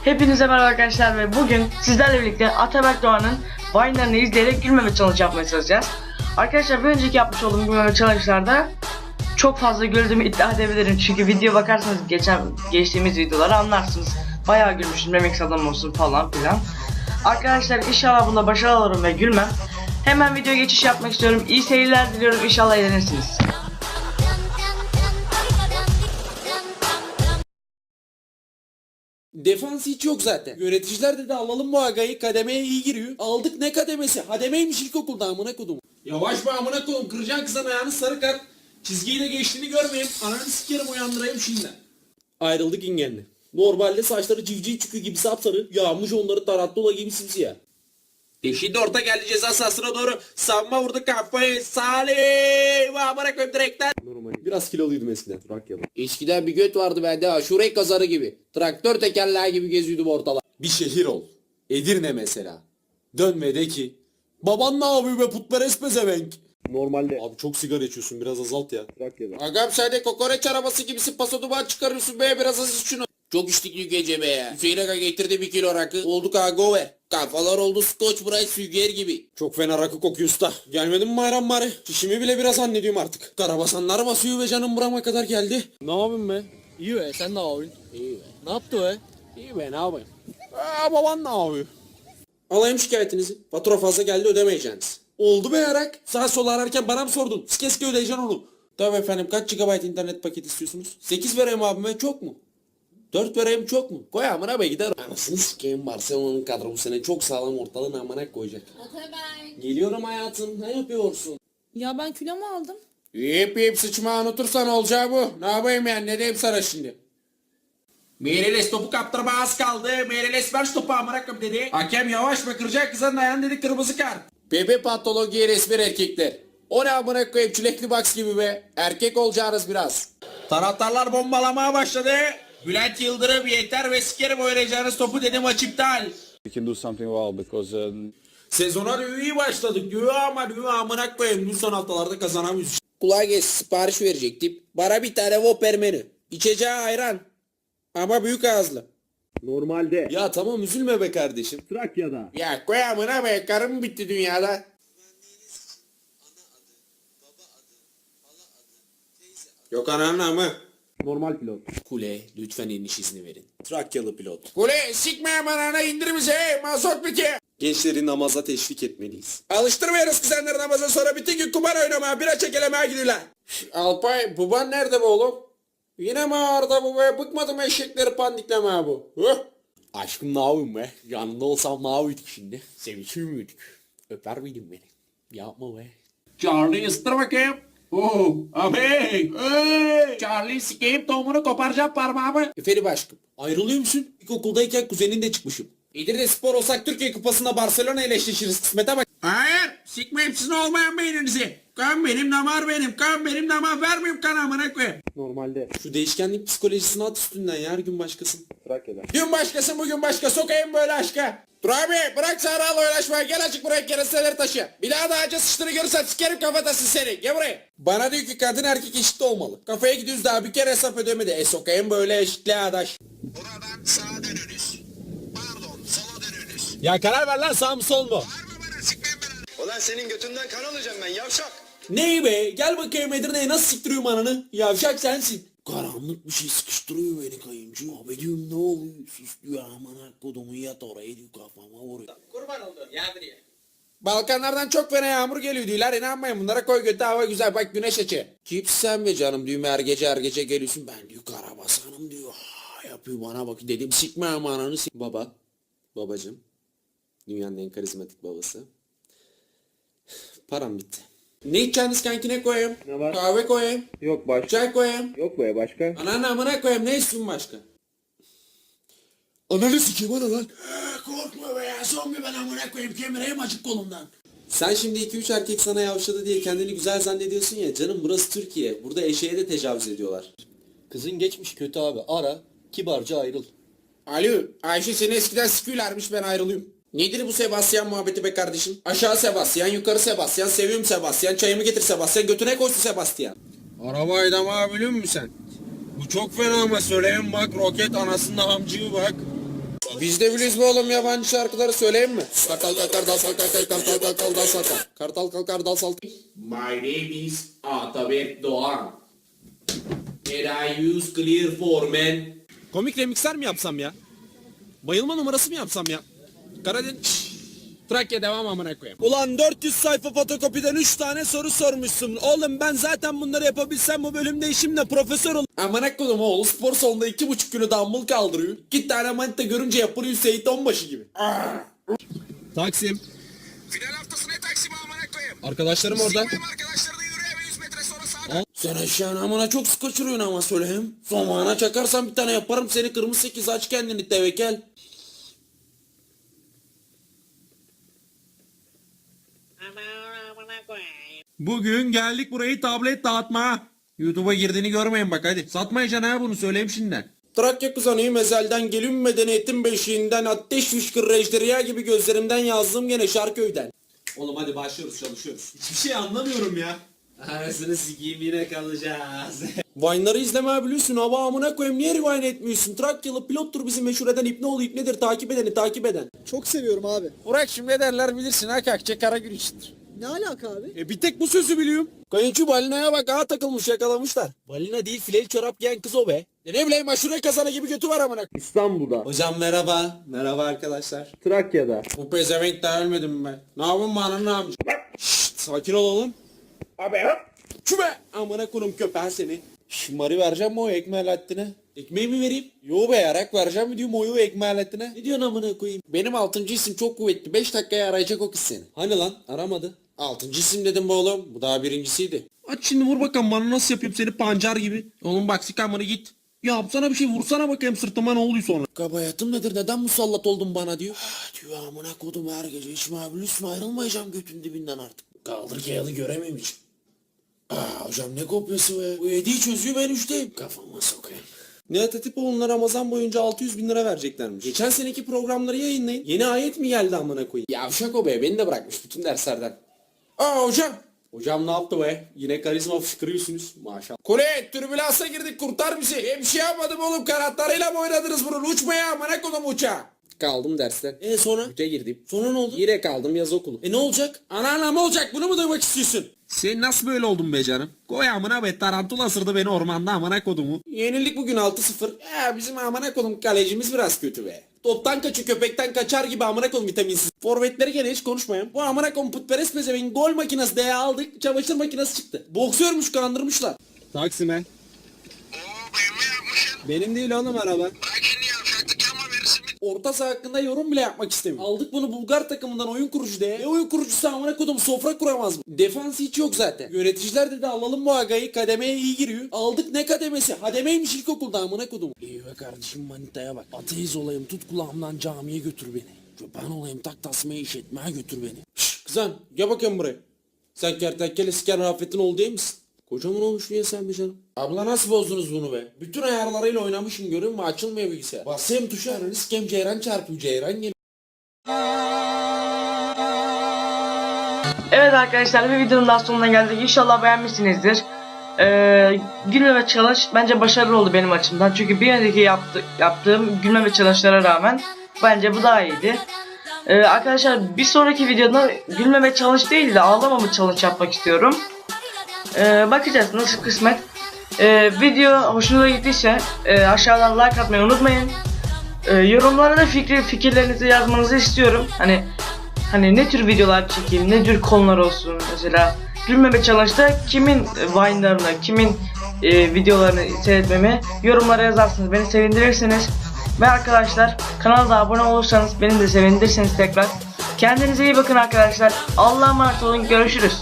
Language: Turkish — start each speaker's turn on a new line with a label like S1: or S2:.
S1: Hepinize merhaba arkadaşlar ve bugün sizlerle birlikte Ataberk Doğan'ın Vine'larını izleyerek gülmeme challenge yapmaya çalışacağız. Arkadaşlar bir önceki yapmış olduğum gülmeme challenge'larda çok fazla güldüğümü iddia edebilirim çünkü video bakarsanız geçtiğimiz videoları anlarsınız. Bayağı gülmüşüm, Remix adam olsun falan filan. Arkadaşlar inşallah bunda başarılı olurum ve gülmem. Hemen video geçiş yapmak istiyorum. İyi seyirler diliyorum, inşallah eğlenirsiniz.
S2: Defans hiç yok zaten. Yöneticiler dedi alalım bu agayı, kademeye iyi giriyor. Aldık, ne kademesi? Hademeymiş ilkokulda, amına kodum. Yavaş be amına kodum, kıracaksın kızın ayağını, sarı kart. Çizgiyi de geçtiğini görmeyeyim. Ananı sikerim, uyandırayım şimdi. Ayrıldık ingenle. Normalde saçları civciv çükü gibi sapsarı, yağmış onları tarantula gibi simsiyah. Şimdi orta geldi ceza sahasına doğru. Savunma vurdu kafayı. Salih! Amına koyayım direkten. Normal. Biraz kiloluydum eskiden. Trakyalı. Eskiden bir göt vardı bende ha. Şurek kazarı gibi. Traktör tekerleği gibi geziyordum ortalar. Bir şehir ol. Edirne mesela. Dön ve de ki. Baban ne yapıyor be putperest pezevenk? Normalde. Abi çok sigara içiyorsun, biraz azalt ya. Trakya'da. Agam sen de kokoreç arabası gibisin, paso duman çıkarıyorsun be, biraz az iç şunu. Çok içtik dün gece be ya. Hüseyin Aga getirdi 1 kilo rakı. Olduk agover. Kafalar oldu Scotch Brite sünger gibi. Çok fena rakı kokuyor usta. Gelmedin mi bayram bari? Çişimi bile biraz zannediyorum artık. Karabasanlar basıyor ve canım burama kadar geldi.
S3: Ne yapayım be? İyi be, sen ne yapıyorsun?
S2: İyi be.
S3: Ne yaptı be?
S2: İyi be, ne yapayım? Baban ne yapıyor? Alayım şikayetinizi. Fatura fazla geldi, ödemeyeceksiniz. Oldu be yarak. Sağ sol ararken bana mı sordun? Keşke ödeyeceksin onu. Tabii efendim, kaç GB internet paketi istiyorsunuz? 8 vereyim abime, çok mu? 4 vereyim, çok mu? Koy amına be, gider. Anasını sikeyim, Barcelona'nın kadro bu sene çok sağlam, ortalığın amına koyacak.
S4: Ataberk.
S2: Geliyorum hayatım, ne yapıyorsun?
S4: Ya ben kilo mu aldım?
S2: Yiyip sıçma unutursan olacağı bu. Ne yapayım yani, ne diyeyim sana şimdi? Meireles topu kaptırma az kaldı. Meireles ver şu topu amına koyayım dedi. Hakem yavaş be, kıracak kızın ayağını dedi, kırmızı kart. Bebe patolojiye resmen erkekler. O ne amına koyayım, çilekli box gibi be. Erkek olacağınız biraz. Taraftarlar bombalamaya başladı. Bülent Yıldırım yeter ve sikerim oynayacağınız topu dedi, maç iptal.
S5: We can do something well because
S2: Sezona diyor iyi başladık diyor ama diyor amına koyayım, bu son haftalarda kazanamıyoruz. Kulağa geç, sipariş verecektim. Bana bir tane Whopper menü. İçeceği ayran. Ama büyük ağızlı.
S3: Normalde.
S2: Ya tamam, üzülme be kardeşim.
S3: Trakya'da.
S2: Ya koy amına be, karım bitti dünyada. Yok ananın amı.
S3: Normal pilot.
S2: Kule lütfen iniş izni verin. Trakyalı pilot. Kule sikme amanana, indir bizi, mazot biti. Gençleri namaza teşvik etmeliyiz. Alıştırmayarız kızanları namaza, sonra bütün gün kumar oynamaya, bira çekelemeye gidiyorlar. Alpay, baban nerede be oğlum? Yine mi ağırda bu be? Bıkmadım eşekleri pandiklemeye bu. Aşkım ne yapayım be? Yanında olsam ne yapıyorduk şimdi? Sevişir miydik? Öper miydin beni? Yapma be. Charlie ısıtır bakayım. Abi. Hey. Charlie sikeyim tohumunu koparacağım parmağımı. Efendim aşkım, ayrılıyor musun? İlkokuldayken kuzeninle çıkmışım. Edirne Spor olsak Türkiye Kupası'nda Barcelona ile eşleşiriz, kısmete bak. Hayır, sikmeyeyim sizin olmayan beyninizi. Kan benim, damar benim, kan benim, damar vermeyeyim, kan amına koyayım.
S3: Normalde.
S2: Şu değişkenlik psikolojisini at üstünden ya, her gün başkasın.
S3: Trakya'da.
S2: Dün başkasın, bugün başka, sokayım böyle aşka. Dur abi, bırak Sahralı oynaşmayı, gel açık buraya, keresteleri taşı. Bir daha da ağaca sıçtığını görürsen sikerim kafatasın seni, gel buraya. Bana diyor ki kadın erkek eşit olmalı. Kafaya gidiyoruz daha bir kere hesap ödemedi. Sokayım böyle eşitliğe adaş.
S6: Buradan sağa dönünüz. Pardon, sola dönünüz.
S2: Ya karar ver lan, sağ mı sol mu?
S6: Bağırma bana, sıkmayın beni. Ulan senin götünden kan alacağım ben yavşak.
S2: Ney be, gel bakayım Edirne'ye, nasıl siktiriyorum ananı? Yavşak sensin. Karanlık bir şey sıkıştırıyor beni kayıncı. Abi diyorum ne oluyor? Sus diyor, amına kodumu yat oraya diyor, kafama vuruyor. Kurban oldum ya buraya. Balkanlardan çok fena yağmur geliyor diyorlar, inanmayın bunlara, koy götü, hava güzel, bak güneş açı. Kimsin sen be canım diyor, her gece geliyorsun, ben diyor karabasanım diyor. Yapıyor bana bak, dedim sikme ama ananı sik. Baba, babacım, dünyanın en karizmatik babası. Param bitti. Ne içeceğiniz kanki, ne koyayım?
S3: Ne var?
S2: Kahve koyayım.
S3: Yok başka.
S2: Çay koyayım.
S3: Yok be başka.
S2: Ananı amına koyayım, ne istiyorsun başka? Ananı sikeyim ana lan. Korkma be ya, zombi ben amına koyayım, kemireyim açık kolumdan. Sen şimdi 2-3 erkek sana yavşadı diye kendini güzel zannediyorsun ya, canım burası Türkiye. Burada eşeğe de tecavüz ediyorlar.
S3: Kızın geçmiş kötü abi. Ara. Kibarca ayrıl.
S2: Alo, Ayşe seni eskiden sikiyorlarmış, ben ayrılıyorum. Nedir bu Sebastian muhabbeti be kardeşim? Aşağı Sebastian, yukarı Sebastian, seviyorum Sebastian, çayımı getir Sebastian, götüne koştu Sebastian. Arabayı da mı biliyor musun sen? Bu çok fena ama söyleyeyim bak, roket anasının hamcığı bak. Biz de biliyoruz bu oğlum, yabancı şarkıları söyleyeyim mi? Kartal kalkar dal salkar, kartal kalkar dal salkar. Kartal kalkar dal salkar. My name is Atabek Doğan. And I use clear for men. Komik remixler mi yapsam ya? Bayılma numarası mı yapsam ya? Karadeniz... Trakya devam amına koyayım. Ulan 400 sayfa fotokopiden 3 tane soru sormuşsun. Oğlum ben zaten bunları yapabilsem bu bölümde işimle profesör ol. Amına koyayım oğlu, spor salonunda 2,5 kilo dumbbell kaldırıyor. 2 tane manita görünce yapılıyor Seyit Onbaşı gibi. Taksim.
S6: Final haftası ne Taksim'e amına koyayım?
S2: Arkadaşlarım orada.
S6: Benim arkadaşlarına yürü eve 100 metre sonra sağda.
S2: Sen eşeğin amına çok sık kaçırıyorsun ama söyleyeyim. Somağına çakarsan bir tane yaparım seni, kırmızı 8, aç kendini tevekel. Bugün geldik burayı tablet dağıtmaya. YouTube'a girdiğini görmeyin bak hadi. Satmayacaksın ha, bunu söyleyeyim şimdiden. Trakya kızanıyım ezelden, gelin medeniyetin beşiğinden, ateş fışkır ejderha gibi gözlerimden yazdım gene Şarköy'den. Oğlum hadi başlıyoruz, çalışıyoruz. Hiçbir şey anlamıyorum ya. Arasını sikiyim, yine kalacağız. Vine'ları izleme biliyorsun, hava amına koyayım, niye rewind etmiyorsun? Trakyalı pilottur bizi meşhur eden, İbneoğlu İbnedir, takip edeni takip eden.
S7: Çok seviyorum abi.
S2: Burak şimdi ne derler bilirsin ha, Kakçe Karagül içindir.
S7: Ne alaka abi?
S2: Bir tek bu sözü biliyorum. Kayınço balinaya bak, ağa takılmış, yakalamışlar. Balina değil, fileli çorap giyen kız o be. Ne bileyim, aşure kazana gibi götü var amına.
S3: İstanbul'da.
S2: Hocam merhaba. Merhaba arkadaşlar.
S3: Trakya'da.
S2: Bu pezevenk daha ölmedim ben. Ne yapayım bana, ne yapayım? Şşt, sakin ol oğlum. Abi ha? Çübe! Amına konum köpeği seni. Şımarı vereceğim mi o ekmeği lattine? Ekmeği mi vereyim? Yo be, yarak vereceğim mi diyorum o ekmeği lattine? Ne diyorsun amına koyayım? Benim 6. isim çok kuvvetli. 5 dakikaya arayacak o kız seni. Hani lan, aramadı. 6. isim dedim bu oğlum. Bu daha birincisiydi. Aç şimdi, vur bakalım bana, nasıl yapayım seni pancar gibi. Oğlum bak, sikamını git. Ya yapsana bir şey, vursana bakayım sırtıma, ne oluyor sonra? Kabayatım nedir, neden musallat oldun bana diyor. Diyor amına kodum, her gece içime biliyorsun, ayrılmayacağım götün dibinden artık. Kaldır ki yalı göremeyim hiç. Hocam ne kopyası be. Bu 7'yi çözüyor, ben 3'teyim. Kafama sokayım. Nihat Hatipoğlu'na Ramazan boyunca 600 bin lira vereceklermiş. Geçen seneki programları yayınlayın. Yeni ayet mi geldi amına koyayım? Yavşak o be, beni de bırakmış bütün derslerden. Hocam. Hocam ne yaptı be? Yine karizma fışkırıyorsunuz maşallah. Kule türbülansa girdik, kurtar bizi. Bir şey yapmadım oğlum, kanatlarıyla mı oynadınız bunu? Uçmaya amına koydum uçağa. Kaldım dersten. Sonra? Üçe girdim. Sonra ne oldu? Yine kaldım, yaz okulu. Ne olacak? Ana olacak, bunu mu duymak istiyorsun? Sen nasıl böyle oldun be canım? Koy amına be, tarantula ısırdı beni ormanda amına kodumu. Yenildik bugün 6-0. Bizim amına kodum kalecimiz biraz kötü be. Toptan kaçıyor, köpekten kaçar gibi amına kodum, vitaminsiz. Forvetleri gene hiç konuşmayın. Bu amına kodum putperest pezevenk gol makinesi diye aldık, çamaşır makinesi çıktı. Boksörmüş, kandırmışlar. Taksim'e.
S6: Benim mi yapmışsın?
S2: Benim değil oğlum araba.
S6: Bırak şimdi yavşaklık yapma, verirsin bir.
S2: Orta saha hakkında yorum bile yapmak istemiyor. Aldık bunu Bulgar takımından, oyun kurucu diye. Oyun kurucusu amına kodum, sofra kuramaz mı? Defansı hiç yok zaten. Yöneticiler dedi alalım bu agayı, kademeye iyi giriyor. Aldık, ne kademesi? Hademeymiş ilkokulda amına kodum. İyi be kardeşim, manitaya bak. Ateist olayım, tut kulağımdan camiye götür beni. Ben olayım, tak tasmaya iş etmeye götür beni. Şşş kızan, gel bakayım buraya. Sen kertenkele siker Rafet'in oğlu değil misin? Kocaman olmuş niye sen be canım? Abla nasıl bozdunuz bunu be? Bütün ayarlarıyla oynamışım, görüyor musun? Açılmıyor bilgisayar. Basayım tuşa, riskem ceyran çarpıyor, ceyran geliyor.
S1: Evet arkadaşlar, bir videonun daha sonuna geldik. İnşallah beğenmişsinizdir. Gülme ve challenge bence başarılı oldu benim açımdan. Çünkü bir önceki yaptığım gülme ve challenge'lara rağmen bence bu daha iyiydi. Arkadaşlar bir sonraki videoda gülme ve challenge değil de ağlama mı challenge yapmak istiyorum. Bakacağız nasıl kısmet. Video hoşunuza gittiyse aşağıdan like atmayı unutmayın. Yorumlara da fikirlerinizi yazmanızı istiyorum. Hani ne tür videolar çekeyim, ne tür konular olsun mesela. Gülme ve challenge'da kimin Vine'larını, kimin videolarını seyretmemi yorumlara yazarsınız, beni sevindirirsiniz. Ve arkadaşlar kanala da abone olursanız beni de sevindirirsiniz tekrar. Kendinize iyi bakın arkadaşlar. Allah'a emanet olun, görüşürüz.